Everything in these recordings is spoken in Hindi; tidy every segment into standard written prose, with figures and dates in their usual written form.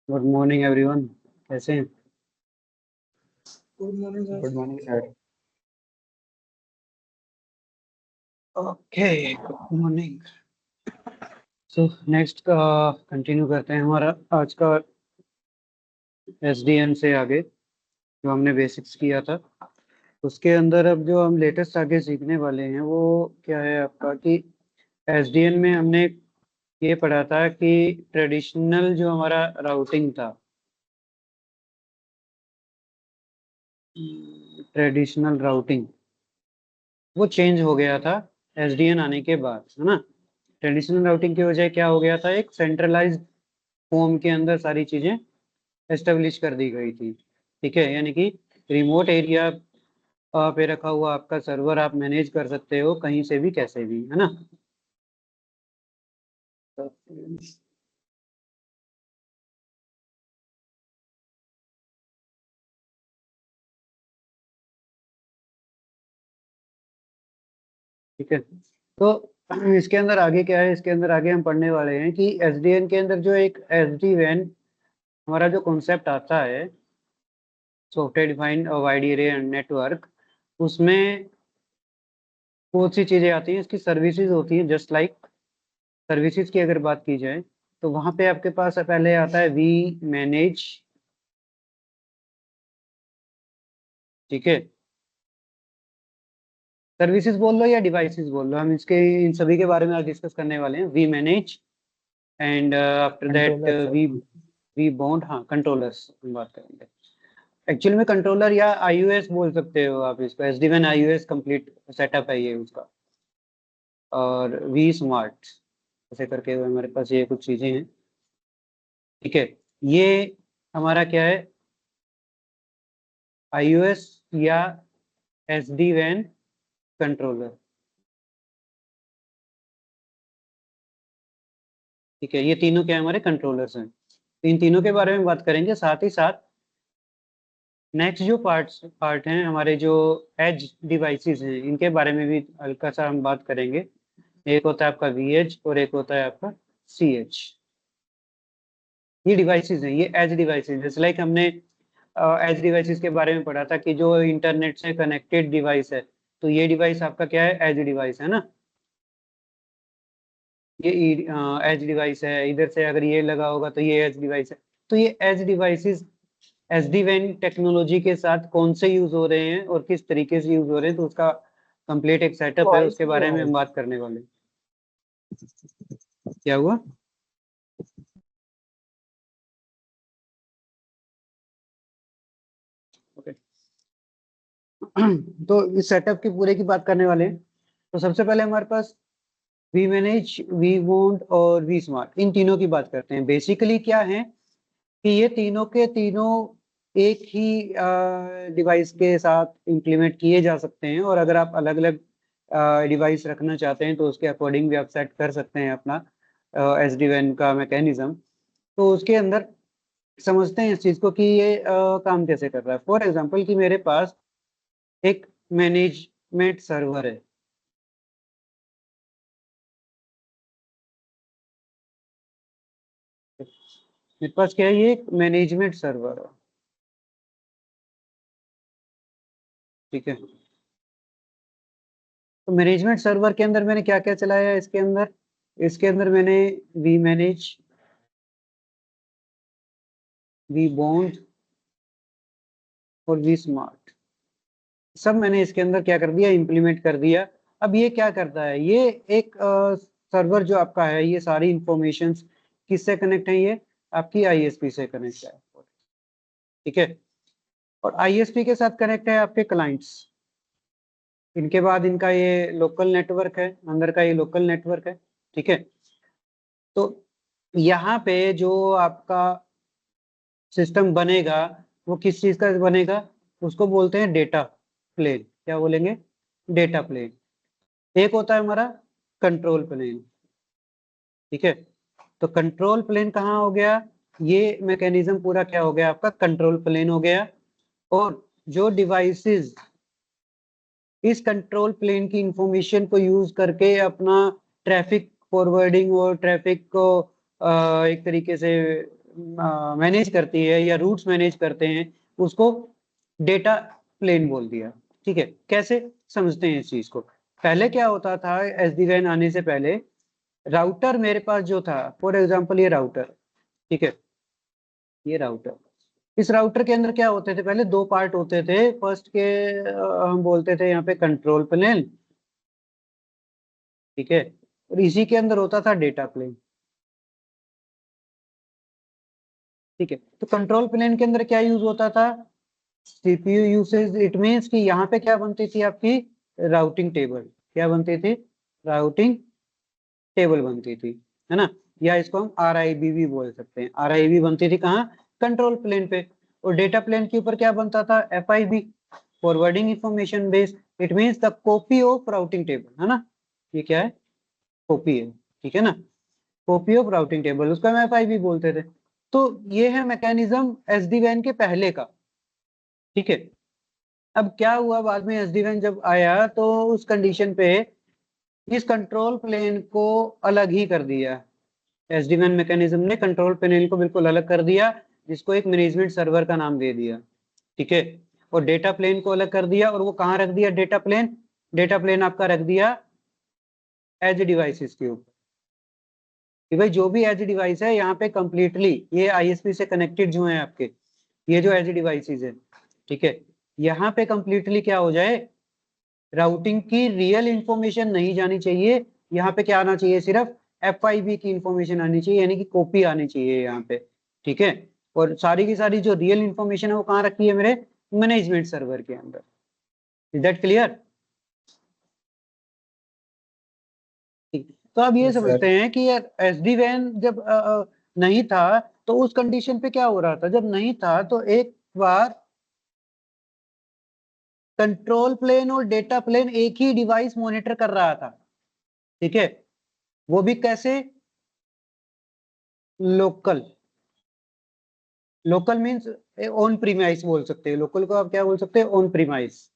Good morning everyone. कैसे हैं? Good morning sir. Good morning sir. Okay, good morning. So next continue करते हैं हमारा आज का एसडीएन से आगे जो हमने बेसिक्स किया था। उसके अंदर अब जो हम लेटेस्ट आगे सीखने वाले हैं वो क्या है आपका कि एसडीएन में हमने ये पढ़ा था कि ट्रेडिशनल जो हमारा राउटिंग था, ट्रेडिशनल राउटिंग वो चेंज हो गया था एसडीएन आने के बाद, है ना। ट्रेडिशनल राउटिंग की वजह क्या हो गया था, एक सेंट्रलाइज्ड फॉर्म के अंदर सारी चीजें एस्टेब्लिश कर दी गई थी। ठीक है, यानी कि रिमोट एरिया पे रखा हुआ आपका सर्वर आप मैनेज कर सकते हो कहीं से भी कैसे भी, है ना। ठीक है, तो इसके अंदर आगे क्या है, इसके अंदर आगे हम पढ़ने वाले हैं कि एसडीएन के अंदर जो एक एसडी वैन हमारा जो कॉन्सेप्ट आता है, software defined wide area network, उसमें बहुत सी चीजें आती हैं। इसकी सर्विसेज होती हैं, जस्ट लाइक सर्विसेज की अगर बात की जाए तो वहां पे आपके पास पहले आता है वी मैनेज। ठीक है, सर्विसेज बोल लो या डिवाइसेस बोल लो, हम इसके इन सभी के बारे में आज डिस्कस करने वाले हैं। VManage and after that controller sir. V vBond, हाँ कंट्रोलर्स हम बात करेंगे। एक्चुअली में कंट्रोलर या आईओएस बोल सकते हो आप इसको, एसडी वैन आईओएस कंप्लीट सेटअप है ये उसका। और वी स्मार्ट ऐसे करके हमारे पास ये कुछ चीजें हैं। ठीक है, ये हमारा क्या है, आईओएस या एसडी वैन कंट्रोलर। ठीक है, ये तीनों क्या है, हमारे कंट्रोलर्स हैं। इन तीनों के बारे में बात करेंगे, साथ ही साथ नेक्स्ट जो पार्ट हैं हमारे जो एज डिवाइसेस हैं इनके बारे में भी हल्का सा हम बात करेंगे। एक होता है आपका वी एच और एक होता है आपका सी एच। ये डिवाइसेस हैं, ये एज डिवाइसेस, जैसे लाइक हमने एज डिवाइसेस के बारे में पढ़ा था कि जो इंटरनेट से कनेक्टेड डिवाइस है, तो ये डिवाइस आपका क्या है, एज डिवाइस है ना। ये एज डिवाइस है, इधर से अगर ये लगा होगा तो ये एज डिवाइस है। तो ये एज डिवाइसेस एसडी वैन टेक्नोलॉजी के साथ कौन से यूज हो रहे हैं और किस तरीके से यूज हो रहे हैं, तो उसका कंप्लीट एक सेटअप है, वॉइस उसके नहीं बारे आ में हम रही। बात करने वाले हैं। क्या हुआ? ओके। तो इस सेटअप की पूरे की बात करने वाले हैं। तो सबसे पहले हमारे पास वी मैनेज, वी वॉन्ट और वी स्मार्ट, इन तीनों की बात करते हैं। बेसिकली क्या है कि ये तीनों के तीनों एक ही डिवाइस के साथ इम्प्लीमेंट किए जा सकते हैं, और अगर आप अलग अलग डिवाइस रखना चाहते हैं तो उसके अकॉर्डिंग भी आप सेट कर सकते हैं अपना एसडी वैन का मैकेनिज्म। तो उसके अंदर समझते हैं इस चीज को कि ये काम कैसे कर रहा है। फॉर एग्जांपल कि मेरे पास एक मैनेजमेंट सर्वर है। मेरे पास क्या है, ये एक मैनेजमेंट सर्वर है। ठीक है, तो मैनेजमेंट सर्वर के अंदर मैंने क्या क्या चलाया है इसके अंदर मैंने वी मैनेज, वी बॉन्ड और वी स्मार्ट, सब मैंने इसके अंदर क्या कर दिया, इंप्लीमेंट कर दिया। अब ये क्या करता है, ये एक सर्वर जो आपका है, ये सारी इंफॉर्मेशंस किससे कनेक्ट है, ये आपकी आईएसपी से कनेक्ट है। ठीक है, और आईएसपी के साथ कनेक्ट है आपके क्लाइंट्स। इनके बाद इनका ये लोकल नेटवर्क है, अंदर का ये लोकल नेटवर्क है। ठीक है, तो यहाँ पे जो आपका सिस्टम बनेगा वो किस चीज का बनेगा, उसको बोलते हैं डेटा प्लेन। क्या बोलेंगे? Data plane. एक होता है हमारा कंट्रोल प्लेन। ठीक है, तो कंट्रोल प्लेन कहाँ हो गया, ये मैकेनिज्म पूरा क्या हो गया, आपका कंट्रोल प्लेन हो गया। और जो डिवाइसेस इस कंट्रोल प्लेन की इंफॉर्मेशन को यूज करके अपना ट्रैफिक फॉरवर्डिंग और ट्रैफिक को एक तरीके से मैनेज करती है या रूट्स मैनेज करते हैं उसको डेटा प्लेन बोल दिया। ठीक है, कैसे समझते हैं इस चीज को? पहले क्या होता था, SD-WAN आने से पहले राउटर मेरे पास जो था, फॉर एग्जांपल ये राउटर, ठीक है, ये राउटर, इस राउटर के अंदर क्या होते थे, पहले दो पार्ट होते थे। फर्स्ट के हम बोलते थे यहाँ पे कंट्रोल प्लेन, ठीक है, और इसी के अंदर होता था डेटा प्लेन। ठीक है, तो कंट्रोल प्लेन के अंदर क्या यूज होता था, CPU यूसेज। इट मींस कि यहाँ पे क्या बनती थी आपकी राउटिंग टेबल, क्या बनती थी, राउटिंग टेबल बनती थी, है ना, या इसको हम RIB भी बोल सकते हैं। RIB बनती थी कहाँ, कंट्रोल प्लेन पे। और डेटा प्लेन के ऊपर क्या बनता था, FIB, forwarding information base. It means the copy of routing table, है ना, ये क्या है, कॉपी है, ठीक है ना, कॉपी ऑफ राउटिंग टेबल, उसको हम FIB बोलते थे। तो ये है मैकेनिज्म SD-WAN के पहले का। ठीक है, अब क्या हुआ बाद में, SD-WAN जब आया तो उस कंडीशन पे इस कंट्रोल प्लेन को अलग ही कर दिया। SD-WAN मैकेनिज्म ने कंट्रोल प्लेन को बिल्कुल अलग कर दिया, जिसको एक मैनेजमेंट सर्वर का नाम दे दिया। ठीक है, और डेटा प्लेन को अलग कर दिया, और वो कहाँ रख दिया डेटा प्लेन, डेटा प्लेन आपका रख दिया एज डिवाइसेस के ऊपर, कि भाई जो भी एज डिवाइस है यहाँ पे कंप्लीटली ये ISP से कनेक्टेड जो है आपके, ये जो एज डिवाइसेस है, ठीक है, यहाँ पे कंप्लीटली क्या हो जाए, राउटिंग की रियल इंफॉर्मेशन नहीं जानी चाहिए, यहाँ पे क्या आना चाहिए, सिर्फ FIB की इंफॉर्मेशन आनी चाहिए, यानी कि कॉपी आनी चाहिए यहाँ पे। ठीक है, और सारी की सारी जो रियल इंफॉर्मेशन है वो कहाँ रखी है, मेरे मैनेजमेंट सर्वर के अंदर। Is that clear? तो अब ये Yes, sir. समझते हैं कि यार SD-WAN जब नहीं था तो उस कंडीशन पे क्या हो रहा था, जब नहीं था तो एक बार कंट्रोल प्लेन और डेटा प्लेन एक ही डिवाइस मॉनिटर कर रहा था। ठीक है, वो भी कैसे, local. Local means on premise बोल सकते हैं, लोकल को आप क्या बोल सकते हैं, ऑन प्रीमाइस,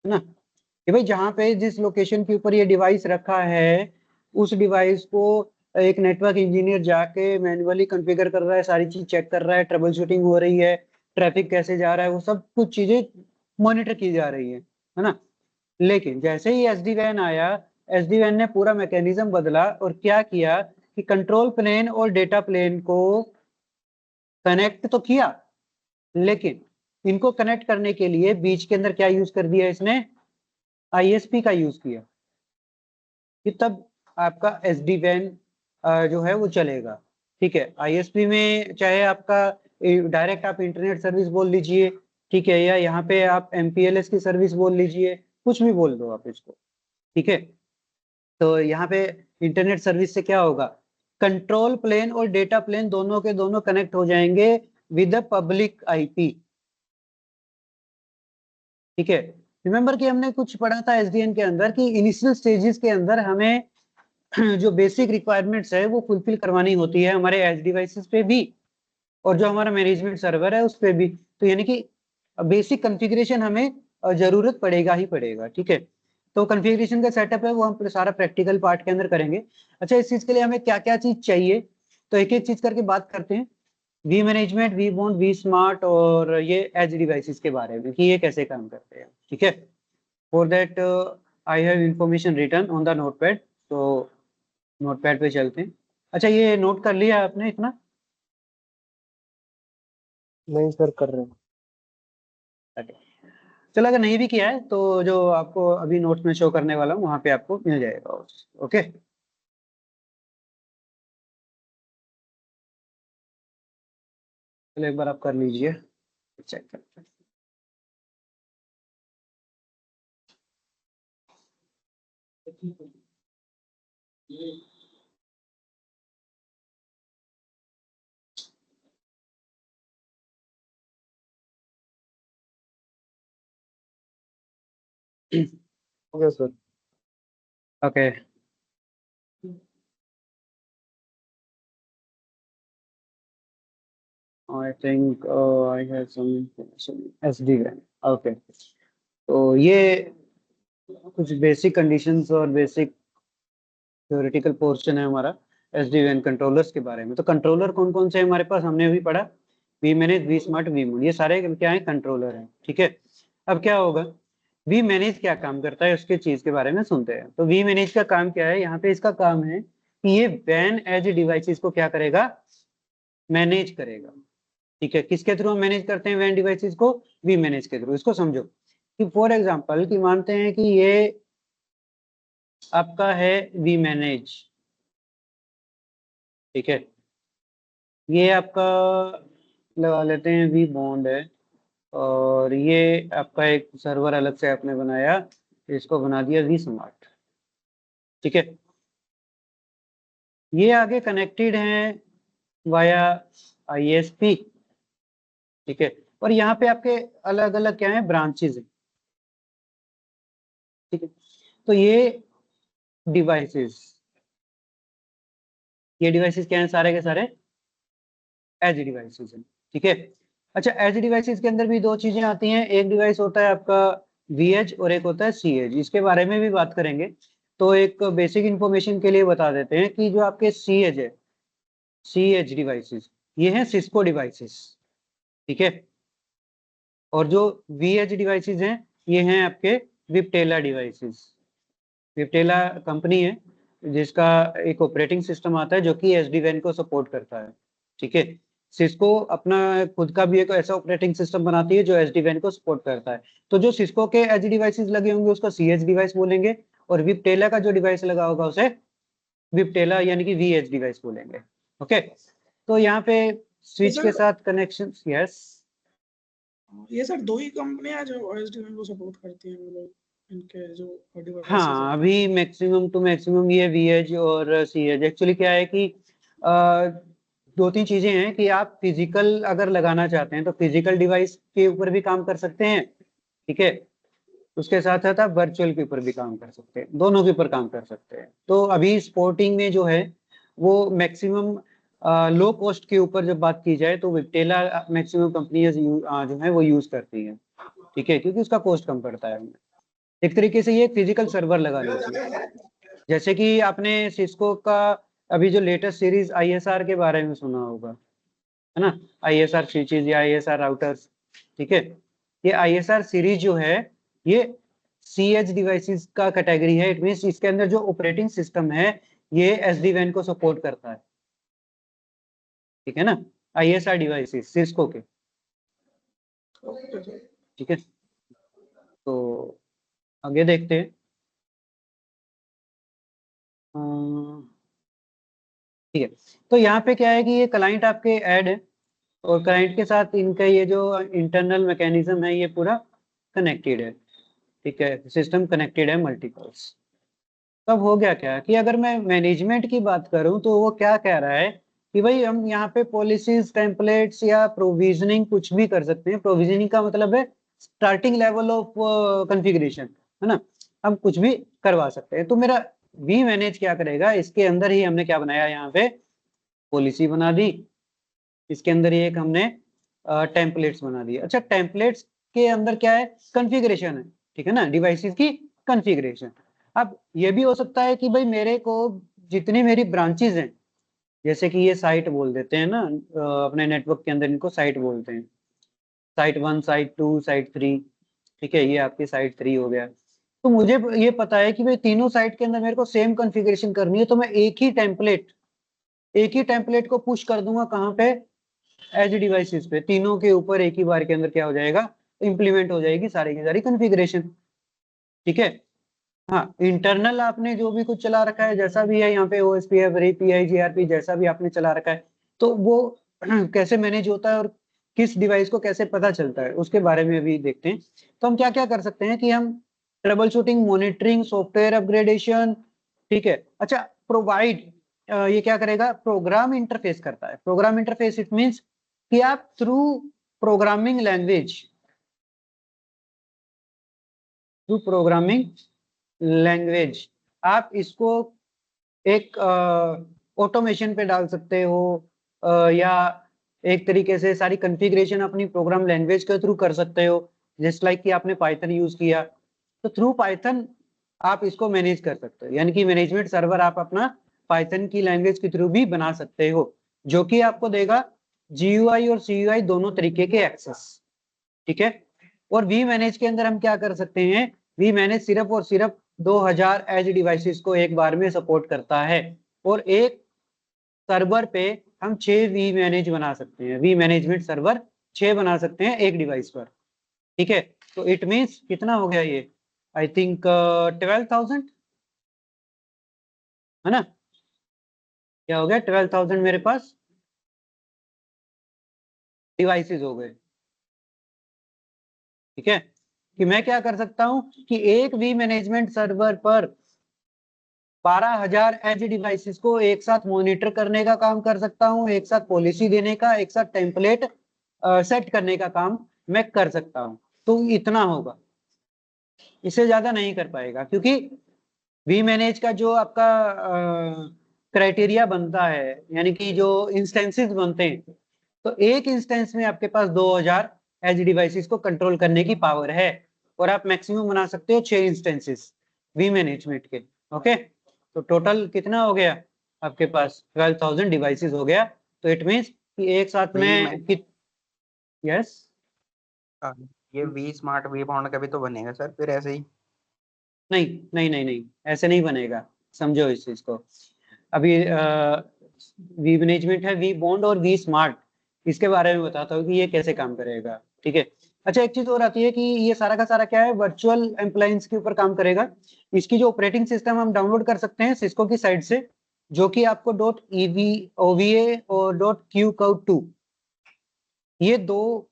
है ना, कि भाई जहां पे जिस लोकेशन के ऊपर ये डिवाइस रखा है उस डिवाइस को एक नेटवर्क इंजीनियर जाके मैन्युअली कॉन्फ़िगर कर रहा है, सारी चीज चेक कर रहा है, ट्रबल शूटिंग हो रही है, ट्रैफिक कैसे जा रहा है, वो सब कुछ चीजें मॉनिटर की जा रही है ना। लेकिन जैसे ही SD-WAN आया, SD-WAN ने पूरा मैकेनिज्म बदला और क्या किया कि कंट्रोल प्लेन और डेटा प्लेन को कनेक्ट तो किया, लेकिन इनको कनेक्ट करने के लिए बीच के अंदर क्या यूज कर दिया इसने, ISP का यूज किया, कि तब आपका SD-WAN जो है वो चलेगा। ठीक है, ISP में चाहे आपका डायरेक्ट आप इंटरनेट सर्विस बोल लीजिए, ठीक है, या यहाँ पे आप MPLS की सर्विस बोल लीजिए, कुछ भी बोल दो आप इसको। ठीक है, तो यहाँ पे इंटरनेट सर्विस से क्या होगा, कंट्रोल प्लेन और डेटा प्लेन दोनों के दोनों कनेक्ट हो जाएंगे विद द पब्लिक IP। ठीक है, रिमेंबर कि हमने कुछ पढ़ा था SDN के अंदर कि इनिशियल स्टेजेस के अंदर हमें जो बेसिक रिक्वायरमेंट्स है वो फुलफिल करवानी होती है हमारे एज डिवाइसेस पे भी, और जो हमारा मैनेजमेंट सर्वर है उस पे भी। तो यानी कि बेसिक कॉन्फ़िगरेशन हमें जरूरत पड़ेगा ही पड़ेगा। ठीक है, तो कॉन्फ़िगरेशन का सेटअप है वो हम सारा प्रैक्टिकल पार्ट के अंदर करेंगे। अच्छा, इस चीज के लिए हमें क्या क्या चीज चाहिए, तो एक एक चीज करके बात करते हैं। VManage, vBond, vSmart, और ये एज डिवाइसेस के बारे में कि ये कैसे काम करते हैं। ठीक है, for that I have information written on the notepad, तो नोटपैड पे चलते हैं। अच्छा, ये नोट कर लिया आपने इतना? नहीं सर, कर रहे हैं। Okay. चलो, अगर नहीं भी किया है तो जो आपको अभी नोट्स में शो करने वाला हूँ वहां पे आपको मिल जाएगा। ओके, चलो एक बार आप कर लीजिए, चेक करते हैं। हो गया sir. Okay, I think I have some information, SD-WAN। Okay, तो ये कुछ बेसिक कंडीशंस और बेसिक थ्योरेटिकल पोर्शन है हमारा। एसडीएन कंट्रोलर्स के बारे में। तो कंट्रोलर कौन कौन से हमारे पास, हमने अभी पढ़ा vManage, vSmart, vMoon, ये सारे क्या है, कंट्रोलर हैं। ठीक है, अब क्या होगा, vManage क्या काम करता है उसके चीज के बारे में सुनते हैं। तो vManage का काम क्या है, यहाँ पे इसका काम है कि ये वैन एज डिवाइसेस को क्या करेगा, मैनेज करेगा। ठीक है, किसके थ्रू हम मैनेज करते हैं वैन डिवाइसेस को, vManage के थ्रू। इसको समझो कि फॉर एग्जांपल कि मानते हैं कि ये आपका है vManage, ठीक है, ये आपका लगा लेते हैं vBond है, और ये आपका एक सर्वर अलग से आपने बनाया, इसको बना दिया vSmart। ठीक है, ये आगे कनेक्टेड हैं वाया ISP। ठीक है, और यहाँ पे आपके अलग अलग क्या है, ब्रांचेज है। ठीक है, तो डिवाइसेस ये डिवाइसेस क्या है, सारे के सारे एज डिवाइसेस हैं। ठीक है, अच्छा, एज डिवाइसेस के अंदर भी दो चीजें आती हैं, एक डिवाइस होता है आपका VH और एक होता है CH, इसके बारे में भी बात करेंगे। तो एक बेसिक इंफॉर्मेशन के लिए बता देते हैं कि जो आपके CH है, CH डिवाइसेस, ये हैं सिस्को डिवाइसेस। ठीक है, और जो VH डिवाइसेस हैं, ये हैं आपके विप्टेला डिवाइसेस। विप्टेला कंपनी है जिसका एक ऑपरेटिंग सिस्टम आता है जो कि SD-WAN को सपोर्ट करता है। ठीक है, सिस्को अपना खुद का भी एक ऐसा ऑपरेटिंग सिस्टम बनाती है जो SD-WAN को सपोर्ट करता है। तो जो सिस्को के एज डिवाइसेस लगे होंगे उसको CH डिवाइस बोलेंगे, और विप्टेला का जो डिवाइस लगा होगा उसे विप्टेला यानी कि VH डिवाइस बोलेंगे। ओके, तो यहाँ पे स्विच के साथ कनेक्शन, यस, ये सर दो ही कंपनियां जो OSDN को सपोर्ट करती हैं, मतलब इनके जो डिवाइसेस हाँ, अभी मैक्सिमम टू मैक्सिमम ये VH और CH। एक्चुअली क्या है कि दो तीन चीजें हैं कि आप फिजिकल अगर लगाना चाहते हैं तो फिजिकल डिवाइस के ऊपर भी काम कर सकते हैं। ठीक है, उसके साथ साथ आप वर्चुअल के ऊपर भी काम कर सकते हैं, दोनों के ऊपर काम कर सकते हैं। तो अभी स्पोर्टिंग में जो है वो मैक्सिमम लो कॉस्ट के ऊपर जब बात की जाए तो विक्टेला मैक्सिमम कंपनियां जो है वो यूज करती हैं। ठीक है, क्योंकि उसका कॉस्ट कम पड़ता है। एक तरीके से ये फिजिकल सर्वर लगा लीजिए, जैसे कि आपने सिस्को का अभी जो लेटेस्ट सीरीज ISR के बारे में सुना होगा, है ना, ISR स्विचेस या ISR राउटर्स। ठीक है, ये ISR सीरीज जो है ये CH डिवाइसेस का कैटेगरी है। इट मींस इसके अंदर जो ऑपरेटिंग सिस्टम है ये SD-WAN को सपोर्ट करता है। ठीक है ना, ISR डिवाइसेस सिस्को के। ठीक है, तो आगे देखते हैं। ठीक है, तो यहाँ पे क्या है कि ये क्लाइंट आपके ऐड है, और क्लाइंट के साथ इनका ये जो इंटरनल मैकेनिज्म है ये पूरा कनेक्टेड है। ठीक है, सिस्टम कनेक्टेड है मल्टीपल्स। तब हो गया क्या कि अगर मैं मैनेजमेंट की बात करूं तो वो क्या कह रहा है कि भाई हम यहाँ पे पॉलिसीज, टेम्पलेट्स या प्रोविजनिंग कुछ भी कर सकते हैं। प्रोविजनिंग का मतलब है स्टार्टिंग लेवल ऑफ कॉन्फ़िगरेशन, है ना, हम कुछ भी करवा सकते हैं। तो मेरा vManage क्या करेगा, इसके अंदर ही हमने क्या बनाया, यहाँ पे पॉलिसी बना दी, इसके अंदर ही एक हमने टेम्पलेट्स बना दिए। अच्छा, टेम्पलेट्स के अंदर क्या है, कॉन्फ़िगरेशन है। ठीक है ना, डिवाइसेस की कॉन्फ़िगरेशन। अब ये भी हो सकता है कि भाई मेरे को जितनी मेरी ब्रांचेस हैं, जैसे कि ये साइट बोल देते हैं ना, अपने नेटवर्क के अंदर इनको साइट बोलते हैं, साइट 1, साइट 2, साइट 3। ठीक है, ये आपकी साइट 3 हो गया। तो मुझे ये पता है कि भाई तीनों साइट के अंदर मेरे को सेम कॉन्फ़िगरेशन करनी है, तो मैं एक ही टेम्पलेट को पुश कर दूंगा कहाँ पे, एज डिवाइसेस पे, तीनों के ऊपर एक ही बार के अंदर क्या हो जाएगा, इंप्लीमेंट हो जाएगी सारी की सारी कॉन्फ़िगरेशन। ठीक है, हाँ, इंटरनल आपने जो भी कुछ चला रखा है, जैसा भी है यहाँ पे OSPF, API, GRP, जैसा भी आपने चला रखा है, तो वो कैसे मैनेज होता है और किस डिवाइस को कैसे पता चलता है उसके बारे में भी देखते हैं। तो हम क्या क्या कर सकते हैं कि हम trouble shooting, monitoring, software upgradation. ठीक है, अच्छा, प्रोवाइड, ये क्या करेगा, प्रोग्राम इंटरफेस करता है। प्रोग्राम इंटरफेस इट मींस कि आप थ्रू प्रोग्रामिंग लैंग्वेज आप इसको एक ऑटोमेशन पे डाल सकते हो, या एक तरीके से सारी कॉन्फ़िगरेशन अपनी प्रोग्राम लैंग्वेज के थ्रू कर सकते हो। जस्ट लाइक कि आपने पाइथन यूज किया तो थ्रू पाइथन आप इसको मैनेज कर सकते हो, यानी कि मैनेजमेंट सर्वर आप अपना पाइथन की लैंग्वेज के थ्रू भी बना सकते हो, जो कि आपको देगा GUI और CUI दोनों तरीके के एक्सेस। ठीक है। और वी मैनेज के अंदर हम क्या कर सकते हैं, वी मैनेज सिर्फ और सिर्फ 2000 एज डिवाइसेस को एक बार में सपोर्ट करता है, और एक सर्वर पे हम 6 वी मैनेज बना सकते हैं, वी मैनेजमेंट सर्वर 6 बना सकते हैं एक डिवाइस पर। ठीक है। तो इट मींस कितना हो गया ये, आई थिंक 12,000 है ना, क्या हो गया 12,000 मेरे पास डिवाइसेस हो गए। ठीक है, कि मैं क्या कर सकता हूं कि एक वी मैनेजमेंट सर्वर पर 12,000 एज डिवाइसेस को एक साथ मॉनिटर करने का काम कर सकता हूं, एक साथ पॉलिसी देने का, एक साथ टेम्पलेट सेट करने का काम मैं कर सकता हूं। तो इतना होगा, इससे ज्यादा नहीं कर पाएगा, क्योंकि वी मैनेज का जो आपका क्राइटेरिया बनता है, यानी कि जो इंस्टेंसेस बनते हैं, तो एक इंस्टेंस में आपके पास 2000 एज डिवाइसेस को कंट्रोल करने की पावर है, और आप मैक्सिमम बना सकते हो 6 इंस्टेंसेस वी मैनेजमेंट के। ओके, तो टोटल कितना हो गया आपके पास 12,000 डिवाइसेस हो गया। तो इट मींस कि एक साथ में यस ये वी स्मार्ट वी बाउंड का भी तो बनेगा सर फिर ऐसे ही। नहीं नहीं नहीं नहीं, ऐसे नहीं बनेगा, समझो इस चीज को। अभी वी मैनेजमेंट है, वी बॉन्ड और वी स्मार्ट, इसके बारे में बताता हूँ कि ये कैसे काम करेगा। ठीक है। अच्छा, एक चीज और आती है कि ये सारा का सारा क्या है, वर्चुअल एम्प्लायंस के ऊपर काम करेगा। इसकी जो ऑपरेटिंग सिस्टम हम डाउनलोड कर सकते हैं सिस्को की साइड से, जो कि आपको .EVOVA और .QCOW2 ये दो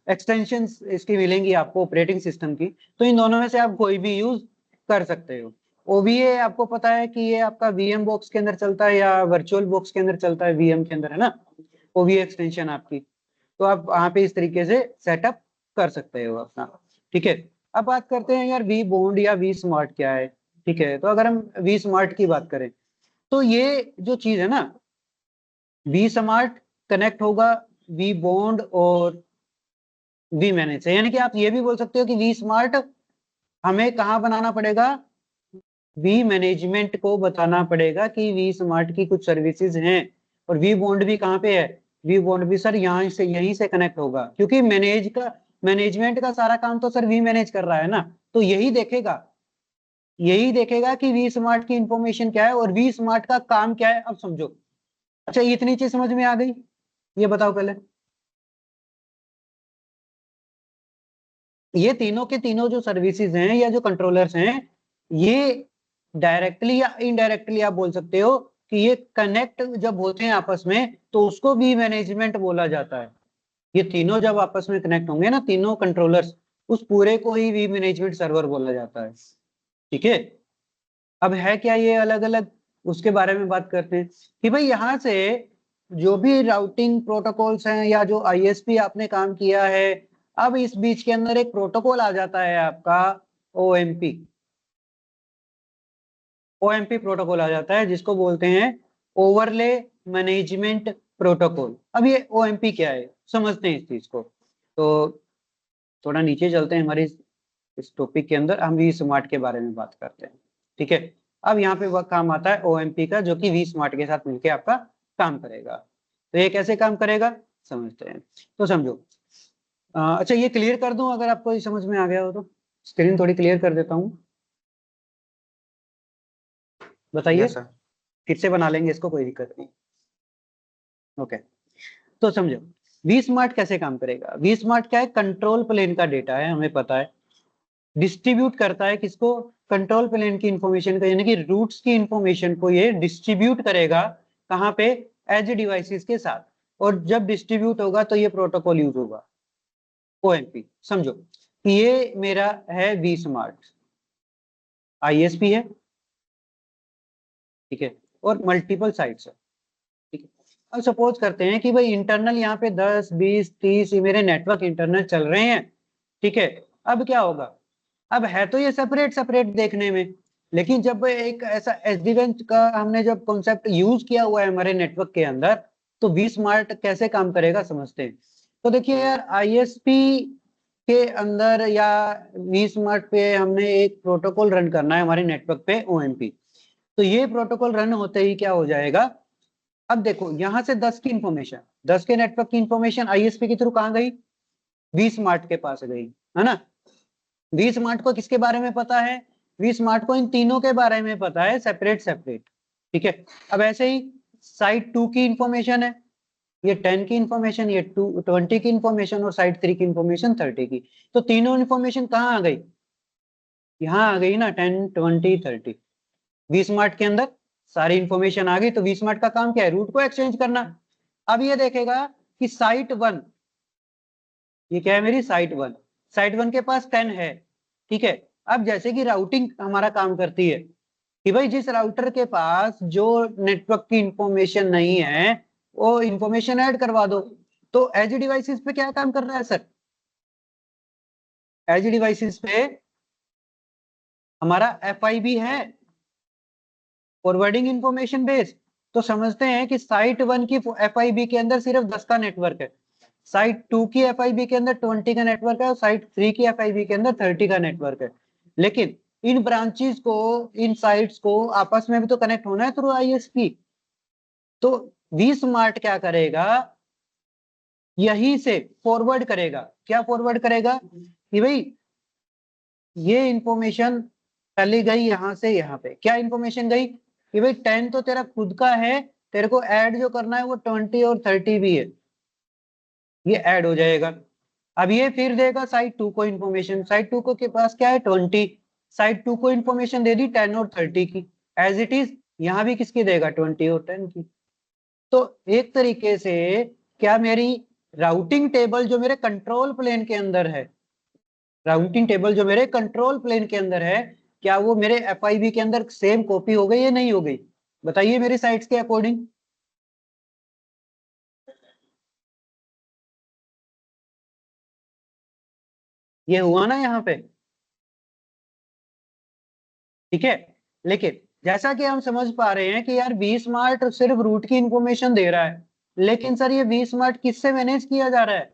एक्सटेंशंस इसकी मिलेंगी आपको ऑपरेटिंग सिस्टम की। तो इन दोनों में से आप कोई भी यूज कर सकते हो। OVA आपको पता है कि ये आपका VM बॉक्स के अंदर चलता है या वर्चुअल बॉक्स के अंदर चलता है, VM के अंदर, है ना, OVA एक्सटेंशन आपकी। तो आप वहां पे इस तरीके से सेटअप कर सकते हो अपना। ठीक है। अब बात करते हैं यार वी बॉन्ड या वी स्मार्ट क्या है। ठीक है, तो अगर हम वी स्मार्ट की बात करें, तो ये जो चीज है ना, वी स्मार्ट कनेक्ट होगा वी बॉन्ड और वी मैनेज से। यानी कि आप ये भी बोल सकते हो कि वी स्मार्ट हमें कहाँ बनाना पड़ेगा, वी मैनेजमेंट को बताना पड़ेगा कि वी स्मार्ट की कुछ सर्विसेज हैं। और वी बॉन्ड भी कहाँ पे है, वी बॉन्ड भी सर यहाँ से यहीं से कनेक्ट होगा, क्योंकि मैनेजमेंट का सारा काम तो सर वी मैनेज कर रहा है ना। तो यही देखेगा कि वी स्मार्ट की इंफॉर्मेशन क्या है और वी स्मार्ट का काम क्या है। अब समझो। अच्छा, इतनी चीज समझ में आ गई, ये बताओ पहले। ये तीनों के तीनों जो सर्विसेज हैं या जो कंट्रोलर्स हैं, ये डायरेक्टली या इनडायरेक्टली आप बोल सकते हो कि ये कनेक्ट जब होते हैं आपस में, तो उसको भी मैनेजमेंट बोला जाता है। ये तीनों जब आपस में कनेक्ट होंगे ना, तीनों कंट्रोलर्स, उस पूरे को ही वी मैनेजमेंट सर्वर बोला जाता है। ठीक है। अब है क्या ये अलग अलग, उसके बारे में बात करते हैं कि भाई यहाँ से जो भी राउटिंग प्रोटोकॉल्स हैं या जो ISP आपने काम किया है, अब इस बीच के अंदर एक प्रोटोकॉल आ जाता है आपका OMP प्रोटोकॉल आ जाता है, जिसको बोलते हैं ओवरले मैनेजमेंट प्रोटोकॉल। अब ये OMP क्या है, समझते हैं इस चीज को। तो थोड़ा नीचे चलते हैं, हमारे इस टॉपिक के अंदर हम वी स्मार्ट के बारे में बात करते हैं। ठीक है। अब यहाँ पे वह काम आता है OMP का, जो कि वी स्मार्ट के साथ मिलकर आपका काम करेगा। तो ये कैसे काम करेगा समझते हैं, तो समझो। अच्छा, ये क्लियर कर दूं अगर आपको समझ में आ गया हो तो, स्क्रीन थोड़ी क्लियर कर देता हूँ, बताइए। Yes sir. फिर से बना लेंगे इसको, कोई दिक्कत नहीं। ओके, तो समझो वी स्मार्ट कैसे काम करेगा। वी स्मार्ट क्या है, कंट्रोल प्लेन का डेटा है, हमें पता है। डिस्ट्रीब्यूट करता है किसको, कंट्रोल प्लेन की इंफॉर्मेशन को, यानी कि रूट्स की इंफॉर्मेशन को ये डिस्ट्रीब्यूट करेगा कहाँ पे, एज डिवाइसेस के साथ। और जब डिस्ट्रीब्यूट होगा तो ये प्रोटोकॉल यूज होगा OMP। समझो ये मेरा है वी स्मार्ट, ISP है, ठीक है, और मल्टीपल साइट्स है। ठीक है। अब सपोज करते हैं कि भाई इंटरनल यहाँ पे 10 20 30 ये मेरे नेटवर्क इंटरनल चल रहे हैं। ठीक है। अब क्या होगा, अब है तो ये सेपरेट सेपरेट देखने में, लेकिन जब एक ऐसा SD-WAN का हमने जब कॉन्सेप्ट यूज किया हुआ है हमारे नेटवर्क के अंदर, तो वी स्मार्ट कैसे काम करेगा समझते हैं। तो देखिए यार, ISP के अंदर या वी स्मार्ट पे हमने एक प्रोटोकॉल रन करना है हमारे नेटवर्क पे OMP। तो ये प्रोटोकॉल रन होते ही क्या हो जाएगा, अब देखो यहां से 10 की इंफॉर्मेशन, 10 के नेटवर्क की इंफॉर्मेशन आईएसपी के थ्रू कहां गई, वी स्मार्ट के पास गई, है ना। वी स्मार्ट को किसके बारे में पता है, वी स्मार्ट को इन तीनों के बारे में पता है सेपरेट सेपरेट, ठीक है। अब ऐसे ही साइट 2 की इंफॉर्मेशन है, ये 10 की इंफॉर्मेशन, ये 20 की इंफॉर्मेशन, और साइट 3 की इंफॉर्मेशन 30 की। तो तीनों इंफॉर्मेशन कहाँ आ गई, यहाँ आ गई ना, 10 20 30। वी स्मार्ट के अंदर सारी इंफॉर्मेशन आ गई। तो वी स्मार्ट का काम क्या है, रूट को एक्सचेंज करना। अब ये देखेगा कि साइट 1, ये क्या है मेरी साइट 1, साइट 1 के पास 10 है, ठीक है। अब जैसे कि राउटिंग हमारा काम करती है कि भाई जिस राउटर के पास जो नेटवर्क की इंफॉर्मेशन नहीं है वो इंफॉर्मेशन ऐड करवा दो। तो एज डिवाइसेस पे क्या काम कर रहा है सर, एज डिवाइसेस पे हमारा FIB है, फॉरवर्डिंग इंफॉर्मेशन बेस। तो समझते हैं कि साइट 1 की FIB के अंदर सिर्फ 10 का नेटवर्क है, साइट 2 की FIB के अंदर 20 का नेटवर्क है, और साइट 3 की FIB के अंदर 30 का नेटवर्क है। लेकिन इन ब्रांचेस को, इन साइट्स को आपस में भी तो कनेक्ट होना है थ्रू ISP। तो वी स्मार्ट क्या करेगा, यहीं से फॉरवर्ड करेगा। क्या फॉरवर्ड करेगा कि भाई ये इंफॉर्मेशन चली गई यहां से यहाँ पे, क्या इंफॉर्मेशन गई कि भाई 10 तो तेरा खुद का है, तेरे को ऐड जो करना है वो 20 और 30 भी है, ये ऐड हो जाएगा। अब ये फिर देगा साइट 2 को इंफॉर्मेशन, साइट 2 को के पास क्या है 20, साइट 2 को इंफॉर्मेशन दे दी 10 और 30 की, एज इट इज यहाँ भी किसकी देगा 20 और 10 की। तो एक तरीके से क्या मेरी राउटिंग टेबल जो मेरे कंट्रोल प्लेन के अंदर है, राउटिंग टेबल जो मेरे कंट्रोल प्लेन के अंदर है, क्या वो मेरे FIB के अंदर सेम कॉपी हो गई या नहीं हो गई, बताइए मेरी साइट्स के अकॉर्डिंग। ये हुआ ना यहाँ पे, ठीक है। लेकिन जैसा कि हम समझ पा रहे हैं कि यार वी स्मार्ट सिर्फ रूट की इंफॉर्मेशन दे रहा है, लेकिन सर ये वी स्मार्ट किससे मैनेज किया जा रहा है,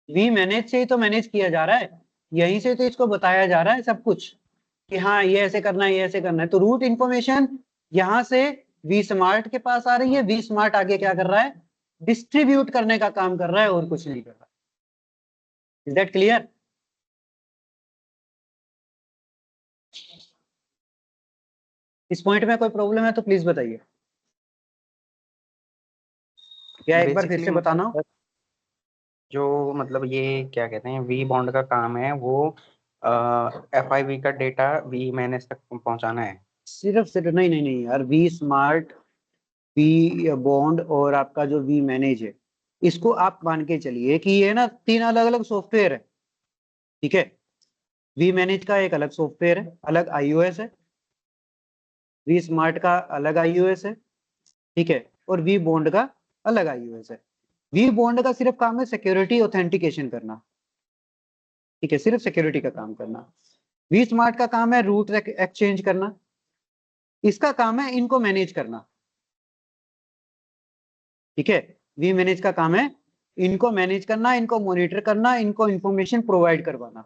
वी मैनेज से ही तो मैनेज किया जा रहा है, यहीं से तो इसको बताया जा रहा है सब कुछ कि हाँ ये ऐसे करना है, ये ऐसे करना है। तो रूट इंफॉर्मेशन यहाँ से वी स्मार्ट के पास आ रही है, वी स्मार्ट आगे क्या कर रहा है, डिस्ट्रीब्यूट करने का काम कर रहा है और कुछ नहीं कर रहा। Is that clear. इस पॉइंट में कोई प्रॉब्लम है तो प्लीज बताइए, या एक बार फिर बेसिकली से बताना हो। जो मतलब ये क्या कहते हैं, वी बॉन्ड का काम है वो FIB का डेटा वी मैनेज तक पहुंचाना है। सिर्फ सिर्फ नहीं नहीं नहीं यार, वी स्मार्ट, वी बॉन्ड और आपका जो वी मैनेज है, इसको आप मान के चलिए कि ये ना 3 अलग अलग सॉफ्टवेयर है, ठीक है। वी मैनेज का एक अलग सॉफ्टवेयर है, अलग iOS है, वी स्मार्ट का अलग iOS है, ठीक है, और वी बॉन्ड का अलग iOS है। वी बॉन्ड का सिर्फ काम है सिक्योरिटी ऑथेंटिकेशन करना, ठीक है, सिर्फ सिक्योरिटी का काम करना। वी स्मार्ट का काम है रूट एक्सचेंज करना, इसका काम है इनको मैनेज करना, ठीक है। वी मैनेज का काम है इनको मैनेज करना, इनको मॉनिटर करना, इनको इंफॉर्मेशन प्रोवाइड करवाना,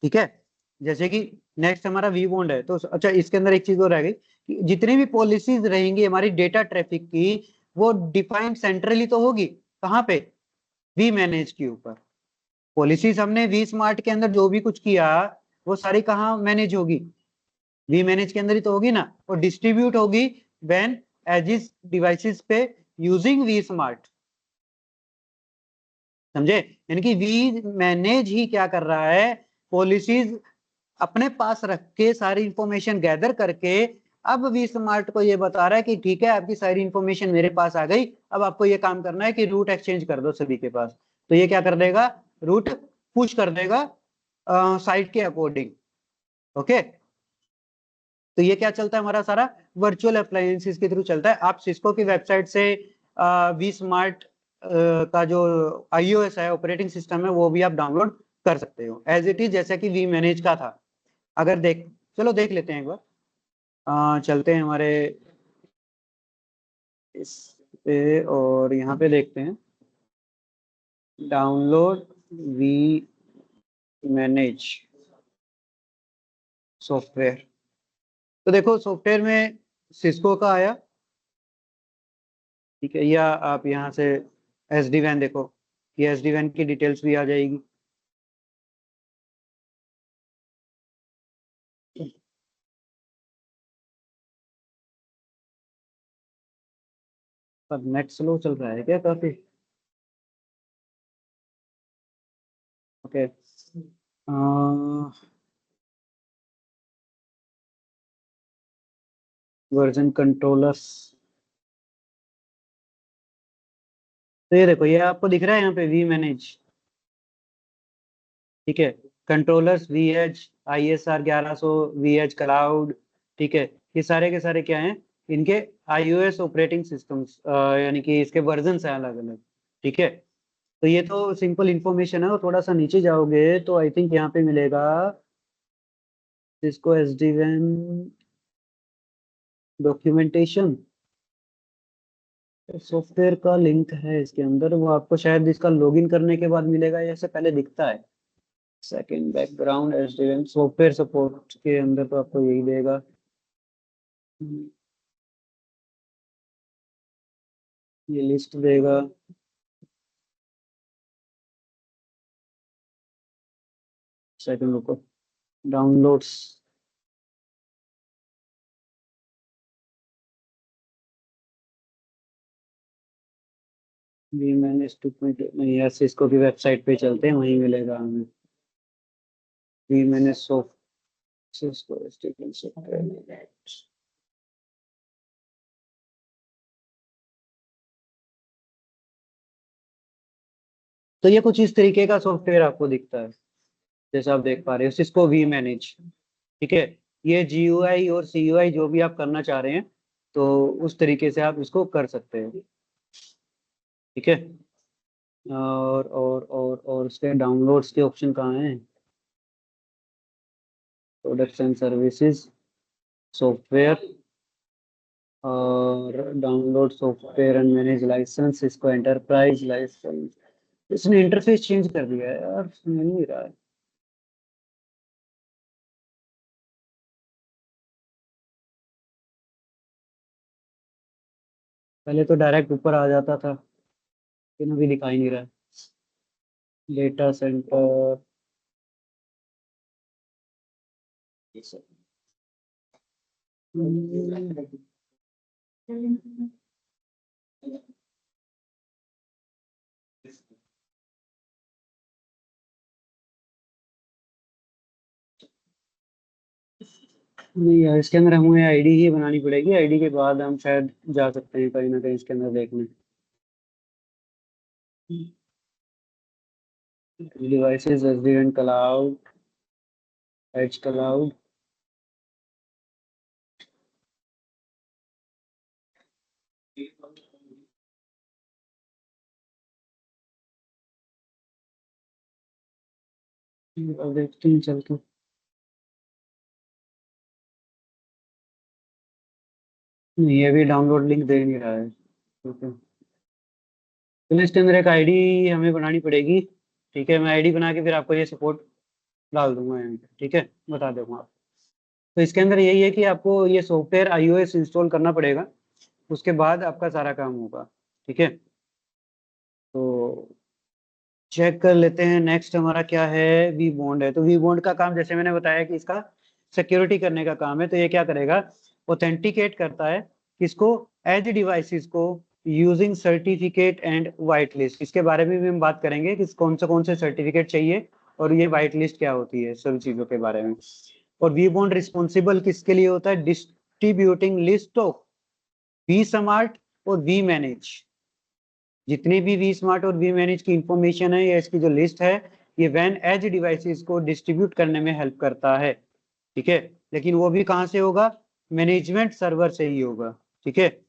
ठीक है। जैसे कि नेक्स्ट हमारा वी बॉन्ड है, तो अच्छा इसके अंदर एक चीज और रह गई कि जितनी भी पॉलिसीज रहेंगी हमारी डेटा ट्रैफिक की, वो डिफाइंड सेंट्रली तो होगी कहाँ पे, वी मैनेज के ऊपर। पॉलिसीज हमने वी स्मार्ट के अंदर जो भी कुछ किया वो सारी कहाँ मैनेज होगी, वी मैनेज के अंदर ही तो होगी ना, और डिस्ट्रीब्यूट होगी व्हेन एजिस डिवाइसेस पे यूजिंग वी स्मार्ट, समझे। यानी कि वी मैनेज ही क्या कर रहा है, पॉलिसीज अपने पास रख के सारी इंफॉर्मेशन गैदर करके अब वी स्मार्ट को ये बता रहा है कि ठीक है आपकी सारी इंफॉर्मेशन मेरे पास आ गई, अब आपको ये काम करना है कि रूट एक्सचेंज कर दो सभी के पास। तो ये क्या कर देगा, रूट पुश कर देगा साइट के अकॉर्डिंग, ओके। तो ये क्या चलता है हमारा सारा वर्चुअल अप्लायंसेस के थ्रू चलता है। आप सिस्को की वेबसाइट से वी स्मार्ट का जो iOS है ऑपरेटिंग सिस्टम है वो भी आप डाउनलोड कर सकते हो एज इट इज, जैसा कि वी मैनेज का था। अगर चलो देख लेते हैं एक बार, चलते हैं हमारे इस पे और यहाँ पे देखते हैं डाउनलोड वी मैनेज, सॉफ्टवेयर। तो देखो सॉफ्टवेयर में सिस्को का आया, ठीक है, या आप यहाँ से एसडी वैन देखो, ये एसडी वैन की डिटेल्स भी आ जाएगी। पर नेट स्लो चल रहा है क्या काफी? ओके, वर्जन कंट्रोलर्स, तो ये देखो, ये आपको दिख रहा है यहाँ पे वी मैनेज, ठीक है, controllers V H ISR 1100 V H cloud, ठीक है, ये सारे के सारे क्या हैं, इनके iOS ऑपरेटिंग सिस्टम्स, यानी कि इसके वर्जन है अलग अलग, ठीक है। तो ये तो सिंपल इंफॉर्मेशन है, और थोड़ा सा नीचे जाओगे तो आई थिंक यहाँ पे मिलेगा इसको SD-WAN डॉक्यूमेंटेशन, सॉफ्टवेयर का लिंक है इसके अंदर, वो आपको शायद इसका लॉगिन करने के बाद मिलेगा या इससे पहले दिखता है। Second background SD-WAN software support के अंदर तो आपको यही देगा। ये लिस्ट देगा, सेकंड रुको, डाउनलोड्स, भी मैंने 2.0 नहीं यार, सिस्को की वेबसाइट पे चलते हैं, वहीं मिलेगा हमें। भी मैंने सिस्को SD-WAN सॉफ्टवेयर, तो ये कुछ इस तरीके का सॉफ्टवेयर आपको दिखता है, जैसा आप देख पा रहे हो, सिस्को वी मैनेज, ठीक है। ये GUI और CUI जो भी आप करना चाह रहे हैं, तो उस तरीके से आप इसको कर सकते हैं, ठीक है। और उसके डाउनलोड्स के ऑप्शन कहाँ हैं? प्रोडक्ट्स एंड सर्विसेज, सॉफ्टवेयर, और download software and manage license, इसको एंटरप्राइज लाइसेंस। इसने इंटरफेस चेंज कर दिया है यार, मिल नहीं रहा है। पहले तो डायरेक्ट ऊपर आ जाता था, लेकिन अभी दिखाई नहीं रहा है। डेटा सेंटर, नहीं यार, इसके अंदर हमें आईडी ही बनानी पड़ेगी, आईडी के बाद हम शायद जा सकते हैं कहीं ना कहीं इसके अंदर देखने। Devices SD-WAN cloud, as cloud, अब देखते हैं चल के। नहीं, ये भी डाउनलोड लिंक दे नहीं रहा है, ठीक है। तो इसके अंदर एक आईडी हमें बनानी पड़ेगी, ठीक है, मैं आईडी बना के फिर आपको ये सपोर्ट डाल दूंगा यहाँ पे, ठीक है, बता दूंगा आप। तो इसके अंदर यही है कि आपको ये सॉफ्टवेयर iOS इंस्टॉल करना पड़ेगा, उसके बाद आपका सारा काम होगा, ठीक है। तो चेक कर लेते हैं, नेक्स्ट हमारा क्या है, वी बॉन्ड है। तो वी बॉन्ड का काम जैसे मैंने बताया कि इसका सिक्योरिटी करने का काम है, तो ये क्या करेगा, ऑथेंटिकेट करता है किसको, एज डिवाइसेस को, using certificate and white list. इसके बारे में भी हम बात करेंगे कि कौन से सर्टिफिकेट चाहिए, और ये वाइट लिस्ट क्या होती है, सभी चीजों के बारे में। और वी बॉन्ड रिस्पॉन्सिबल किसके लिए होता है, distributing list of vSmart और वी मैनेज, जितनी भी वी स्मार्ट और वी मैनेज की इंफॉर्मेशन है या इसकी जो लिस्ट है, ये वैन एज डिवाइसेस को डिस्ट्रीब्यूट करने में हेल्प करता है, ठीक है। लेकिन वो भी कहाँ से होगा, मैनेजमेंट सर्वर से ही होगा, ठीक है।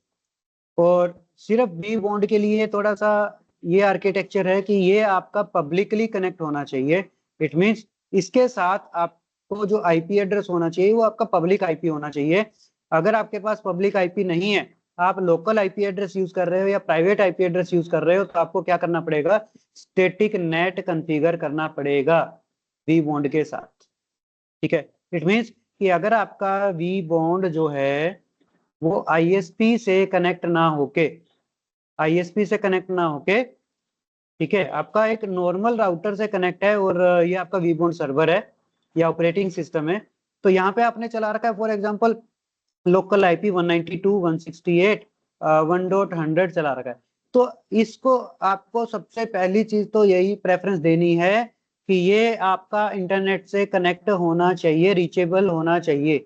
और सिर्फ वी बॉन्ड के लिए थोड़ा सा ये आर्किटेक्चर है कि ये आपका पब्लिकली कनेक्ट होना चाहिए। इट मीन्स इसके साथ आपको जो IP एड्रेस होना चाहिए वो आपका पब्लिक IP होना चाहिए। अगर आपके पास पब्लिक IP नहीं है, आप लोकल IP एड्रेस यूज कर रहे हो या प्राइवेट IP एड्रेस यूज कर रहे हो, तो आपको क्या करना पड़ेगा, स्टैटिक नेट कॉन्फ़िगर करना पड़ेगा वी बॉन्ड के साथ, ठीक है। इट मीन्स कि अगर आपका वी बॉन्ड जो है वो आईएसपी से कनेक्ट ना होके ठीक है, आपका एक नॉर्मल राउटर से कनेक्ट है और ये आपका वी बॉन्ड सर्वर है या ऑपरेटिंग सिस्टम है, तो यहाँ पे आपने चला रखा है फॉर एग्जांपल लोकल आईपी 192.168.1.100 चला रखा है, तो इसको आपको सबसे पहली चीज तो यही प्रेफरेंस देनी है कि ये आपका इंटरनेट से कनेक्ट होना चाहिए, रीचेबल होना चाहिए।